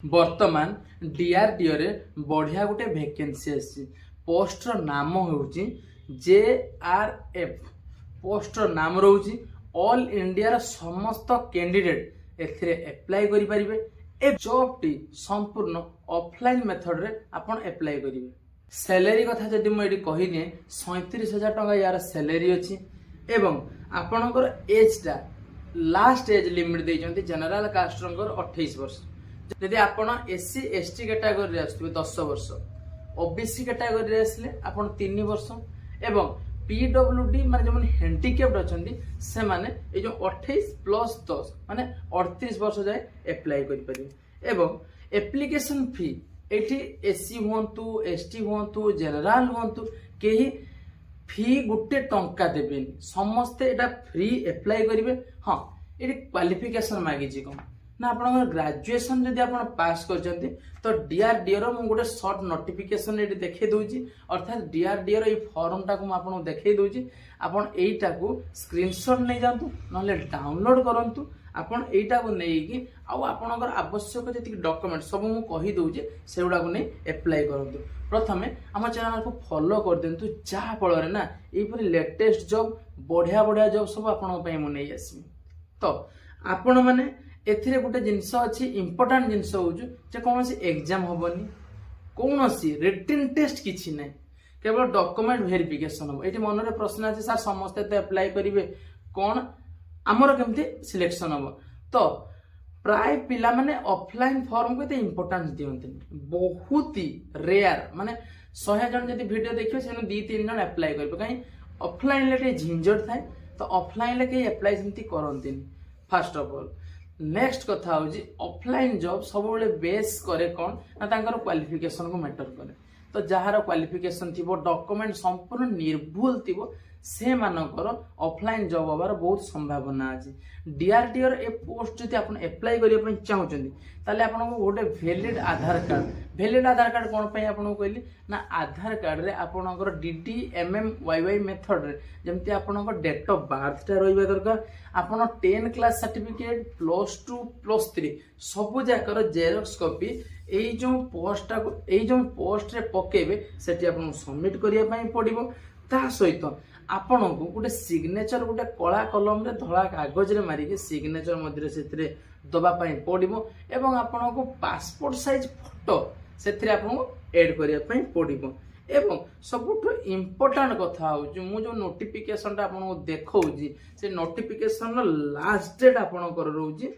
वर्तमान डीआरडीओ रे बढ़िया गोटे वैकेंसी आसी पोस्टर नाम होउची जेआरएफ पोस्टर नाम रोची ऑल इंडिया रा समस्त कैंडिडेट एथिरे अप्लाई करि परिबे। ए जॉब टी संपूर्ण ऑफलाइन मेथड रे आपण अप्लाई करिवे। सैलरी कथा जदि म एडी कहिने 37,000 टका यार सैलरी अछि एवं आपणकर एज टा लास्ट एज लिमिट देइचंती जनरल कास्टरंकर 28 वर्ष। जदि आपण एससी एसटी कैटेगरी रे आसुबे 10 वर्ष, ओबीसी कैटेगरी रे आसले आपण 3 वर्ष एवं पीडब्ल्यूडी माने जो हैंडिकैप्ड अछंती से माने ए जो 28 प्लस 10 माने 38 वर्ष जाए अप्लाई करि परिबे। एवं एप्लीकेशन फी एठी एससी हुंतु एसटी हुंतु जनरल हुंतु केही फी गुटे टंका देबेनी, समस्ते एटा फ्री अप्लाई करिवे। हां एठी क्वालिफिकेशन मागी छी कोन ना आपन ग्रेजुएशन जदि आपन पास करचंती तो डीआरडीओ रो मु गोटे शॉर्ट नोटिफिकेशन एठी देखै दोउची, अर्थात डीआरडीओ रो ए फॉर्म टाको मु आपन देखै दोउची। आपन एइटा को स्क्रीनशॉट नै जानतु नले डाउनलोड करंतु। आपन एइटा को नै कि आ आपनकर आवश्यक जति डॉक्यूमेंट सब मु कहि दोउची सेउडा को नै अप्लाई करंतु। प्रथमे हम चैनल को फॉलो कर देंतु जा फल रे ना एई परि लेटेस्ट जॉब बढ़िया बढ़िया जॉब सब आपन पई मु नै आसी। तो आपन माने एथिरे गोटे जिनस अछि इंपोर्टेंट जिनस होउछु जे कोनोसी एग्जाम होबनी, कोनोसी रिटन टेस्ट किछि नै, केवल डॉक्यूमेंट वेरिफिकेशन हो। एठी मन रे प्रश्न अछि सर समस्त ते अप्लाई करिवे कोन हमर केमते सिलेक्शन हो। तो प्राय पिला माने ऑफलाइन फॉर्म को ते इंपोर्टेंस दियंतनी, बहुत ही रेयर माने 100 जन जदी वीडियो देखियो सेन 2-3 जन अप्लाई करबे। काई ऑफलाइन ले झंझट थाए तो ऑफलाइन ले के अप्लाई सेमती करंतिनी। फर्स्ट ऑफ ऑल नेक्स्ट कथा होजी ऑफलाइन जॉब सब बेले बेस करे कोन ना तांकर क्वालिफिकेशन को मैटर करे। तो जहार क्वालिफिकेशन थिबो डॉक्यूमेंट संपूर्ण निर्भुल थिबो से मानकर ऑफलाइन जॉब होबार बहुत संभावना अछि। डीआरडीओ ए पोस्ट जति आपण अप्लाई करिया पय चाहउचंदी ताले आपण को गोटे वैलिड आधार कार्ड कोन पय आपण कहली ना आधार कार्ड रे आपणकर डीडीएमएमवाईवाई मेथड रे जेमति आपणकर डेट ऑफ बर्थ ता रहिबा दरकार। आपण 10 क्लास सर्टिफिकेट +2 +3 सब जाकर जेरॉक्स कॉपी एई जो पोस्ट रे पकेबे सेठी आपण सबमिट करिया पय पड़िबो। ता सहित आपण को गोटे सिग्नेचर गोटे कला कलम रे धला कागज रे मारी के सिग्नेचर मध्य से दबा पय पड़िबो एवं आपण को पासपोर्ट साइज फोटो सेथिरे आपण को ऐड करिया पय पड़िबो। एवं सबुठो इंपोर्टेंट कथा हो मु जो नोटिफिकेशन टा आपण को देखौजी से नोटिफिकेशन रो लास्ट डेट आपण कर रहउजी